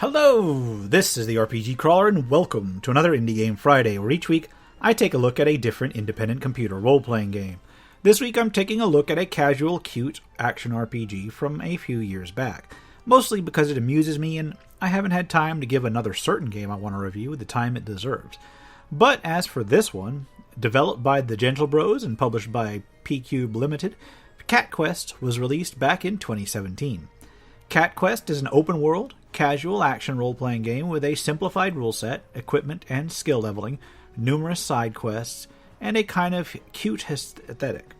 Hello, this is the RPG Crawler, and welcome to another Indie Game Friday, where each week I take a look at a different independent computer role-playing game. This week I'm taking a look at a casual, cute action RPG from a few years back, mostly because it amuses me and I haven't had time to give another certain game I want to review the time it deserves. But as for this one, developed by the Gentle Bros and published by P-Cube Limited, Cat Quest was released back in 2017. Cat Quest is an open-world, casual action role-playing game with a simplified rule set, equipment and skill leveling, numerous side quests, and a kind of cute aesthetic.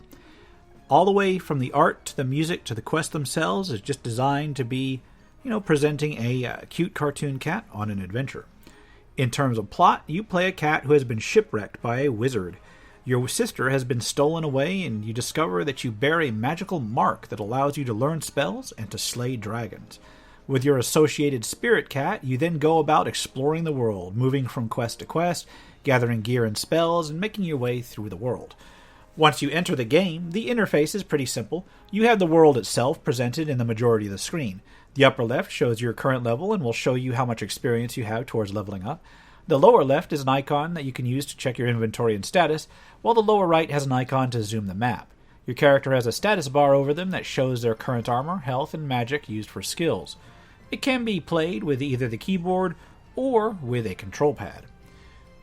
All the way from the art to the music to the quests themselves is just designed to be, presenting a cute cartoon cat on an adventure. In terms of plot, you play a cat who has been shipwrecked by a wizard. Your sister has been stolen away, and you discover that you bear a magical mark that allows you to learn spells and to slay dragons. With your associated spirit cat, you then go about exploring the world, moving from quest to quest, gathering gear and spells, and making your way through the world. Once you enter the game, the interface is pretty simple. You have the world itself presented in the majority of the screen. The upper left shows your current level and will show you how much experience you have towards leveling up. The lower left is an icon that you can use to check your inventory and status, while the lower right has an icon to zoom the map. Your character has a status bar over them that shows their current armor, health, and magic used for skills. It can be played with either the keyboard or with a control pad.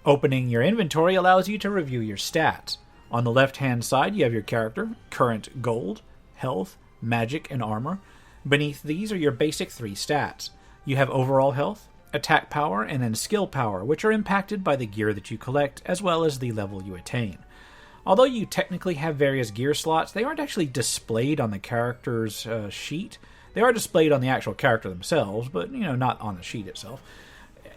Opening your inventory allows you to review your stats. On the left-hand side, you have your character, current gold, health, magic, and armor. Beneath these are your basic 3 stats. You have overall health, attack power, and then skill power, which are impacted by the gear that you collect, as well as the level you attain. Although you technically have various gear slots, they aren't actually displayed on the character's sheet. They are displayed on the actual character themselves, but, not on the sheet itself.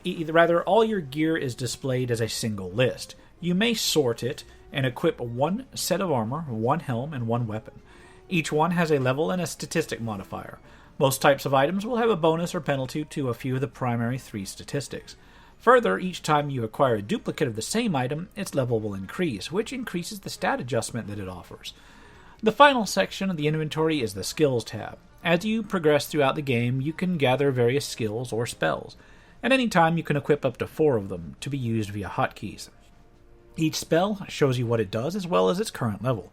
Rather, all your gear is displayed as a single list. You may sort it and equip 1 set of armor, 1 helm, and 1 weapon. Each one has a level and a statistic modifier. Most types of items will have a bonus or penalty to a few of the primary 3 statistics. Further, each time you acquire a duplicate of the same item, its level will increase, which increases the stat adjustment that it offers. The final section of the inventory is the Skills tab. As you progress throughout the game, you can gather various skills or spells. At any time, you can equip up to 4 of them to be used via hotkeys. Each spell shows you what it does as well as its current level.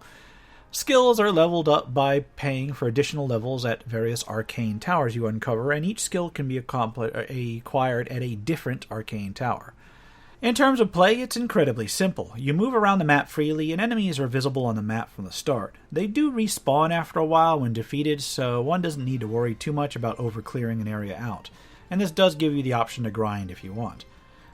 Skills are leveled up by paying for additional levels at various arcane towers you uncover, and each skill can be acquired at a different arcane tower. In terms of play, it's incredibly simple. You move around the map freely, and enemies are visible on the map from the start. They do respawn after a while when defeated, so one doesn't need to worry too much about overclearing an area out, and this does give you the option to grind if you want.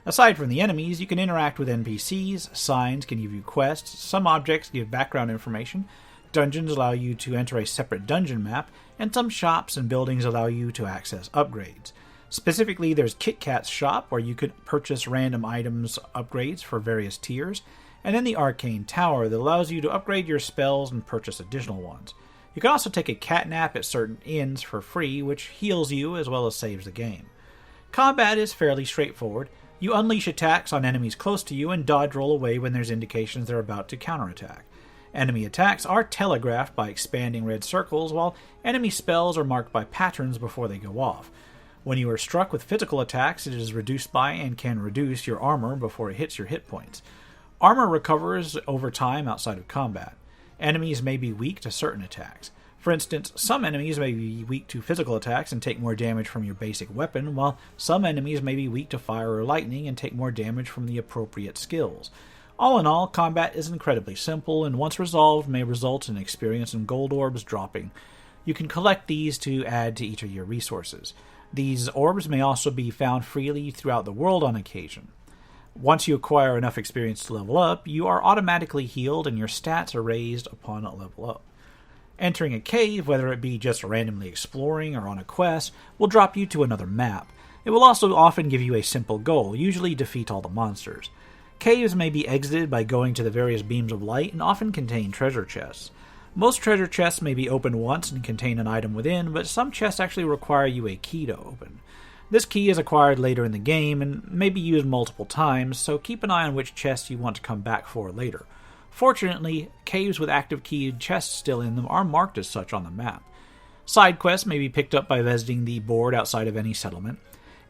Aside from the enemies, you can interact with NPCs, signs can give you quests, some objects give background information, dungeons allow you to enter a separate dungeon map, and some shops and buildings allow you to access upgrades. Specifically, there's Kit Kat's shop, where you could purchase random items upgrades for various tiers, and then the Arcane Tower that allows you to upgrade your spells and purchase additional ones. You can also take a cat nap at certain inns for free, which heals you as well as saves the game. Combat is fairly straightforward. You unleash attacks on enemies close to you and dodge roll away when there's indications they're about to counterattack. Enemy attacks are telegraphed by expanding red circles, while enemy spells are marked by patterns before they go off. When you are struck with physical attacks, it is reduced by and can reduce your armor before it hits your hit points. Armor recovers over time outside of combat. Enemies may be weak to certain attacks. For instance, some enemies may be weak to physical attacks and take more damage from your basic weapon, while some enemies may be weak to fire or lightning and take more damage from the appropriate skills. All in all, combat is incredibly simple, and once resolved may result in experience and gold orbs dropping. You can collect these to add to each of your resources. These orbs may also be found freely throughout the world on occasion. Once you acquire enough experience to level up, you are automatically healed and your stats are raised upon a level up. Entering a cave, whether it be just randomly exploring or on a quest, will drop you to another map. It will also often give you a simple goal, usually defeat all the monsters. Caves may be exited by going to the various beams of light and often contain treasure chests. Most treasure chests may be opened once and contain an item within, but some chests actually require you a key to open. This key is acquired later in the game and may be used multiple times, so keep an eye on which chests you want to come back for later. Fortunately, caves with active keyed chests still in them are marked as such on the map. Side quests may be picked up by visiting the board outside of any settlement.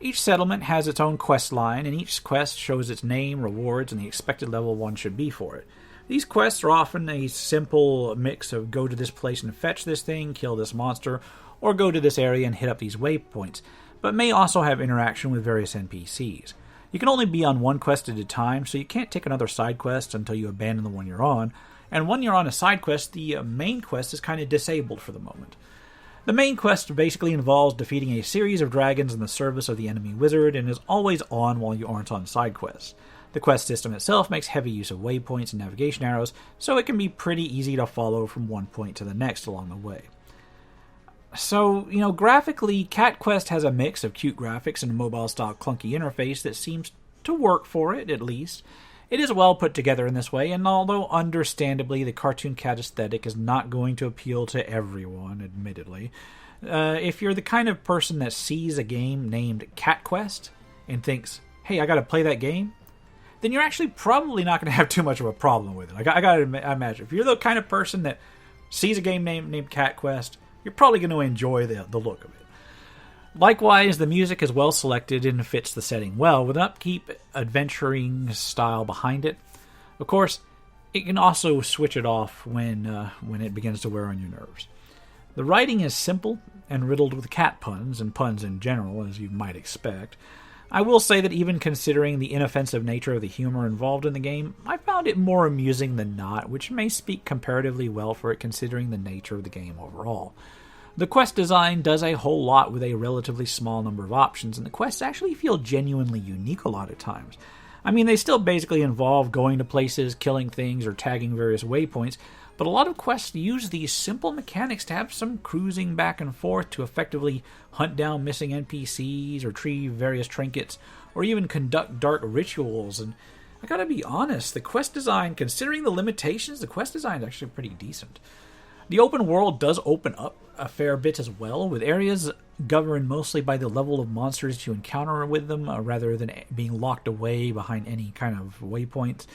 Each settlement has its own quest line, and each quest shows its name, rewards, and the expected level one should be for it. These quests are often a simple mix of go to this place and fetch this thing, kill this monster, or go to this area and hit up these waypoints, but may also have interaction with various NPCs. You can only be on one quest at a time, so you can't take another side quest until you abandon the one you're on, and when you're on a side quest, the main quest is kind of disabled for the moment. The main quest basically involves defeating a series of dragons in the service of the enemy wizard and is always on while you aren't on side quests. The quest system itself makes heavy use of waypoints and navigation arrows, so it can be pretty easy to follow from one point to the next along the way. So, graphically, Cat Quest has a mix of cute graphics and a mobile-style clunky interface that seems to work for it, at least. It is well put together in this way, and although understandably the cartoon cat aesthetic is not going to appeal to everyone, admittedly, if you're the kind of person that sees a game named Cat Quest and thinks, hey, I gotta play that game, then you're actually probably not going to have too much of a problem with it. I gotta imagine. If you're the kind of person that sees a game named Cat Quest, you're probably going to enjoy the look of it. Likewise, the music is well selected and fits the setting well, with an upkeep, adventuring style behind it. Of course, it can also switch it off when it begins to wear on your nerves. The writing is simple and riddled with cat puns, and puns in general, as you might expect. I will say that even considering the inoffensive nature of the humor involved in the game, I found it more amusing than not, which may speak comparatively well for it considering the nature of the game overall. The quest design does a whole lot with a relatively small number of options, and the quests actually feel genuinely unique a lot of times. I mean, they still basically involve going to places, killing things, or tagging various waypoints, but a lot of quests use these simple mechanics to have some cruising back and forth to effectively hunt down missing NPCs, retrieve various trinkets, or even conduct dark rituals. And I gotta be honest, the quest design, considering the limitations, the quest design is actually pretty decent. The open world does open up a fair bit as well, with areas governed mostly by the level of monsters you encounter with them, rather than being locked away behind any kind of waypoints.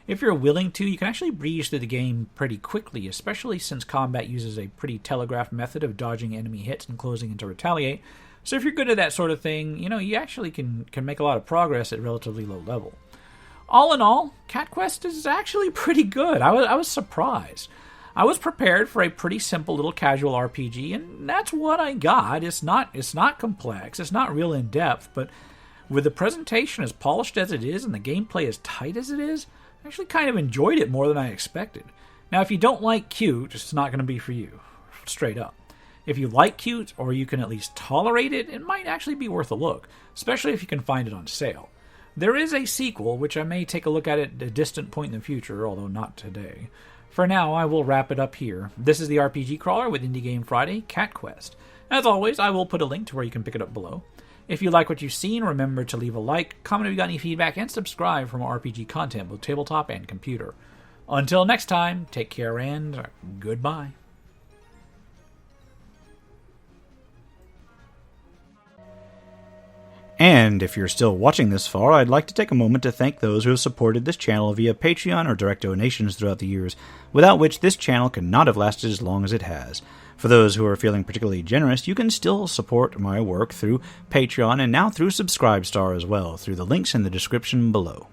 If you're willing to, you can actually breeze through the game pretty quickly, especially since combat uses a pretty telegraphed method of dodging enemy hits and closing in to retaliate. So if you're good at that sort of thing, you actually can make a lot of progress at relatively low level. All in all, Cat Quest is actually pretty good. I was surprised. I was prepared for a pretty simple little casual RPG, and that's what I got. It's not complex, it's not real in-depth, but with the presentation as polished as it is and the gameplay as tight as it is, I actually kind of enjoyed it more than I expected. Now, if you don't like cute, it's not going to be for you. Straight up. If you like cute, or you can at least tolerate it, it might actually be worth a look, especially if you can find it on sale. There is a sequel, which I may take a look at a distant point in the future, although not today. For now, I will wrap it up here. This is the RPG Crawler with Indie Game Friday, Cat Quest. As always, I will put a link to where you can pick it up below. If you like what you've seen, remember to leave a like, comment if you got any feedback, and subscribe for more RPG content, both tabletop and computer. Until next time, take care and goodbye. And if you're still watching this far, I'd like to take a moment to thank those who have supported this channel via Patreon or direct donations throughout the years, without which this channel could not have lasted as long as it has. For those who are feeling particularly generous, you can still support my work through Patreon and now through Subscribestar as well, through the links in the description below.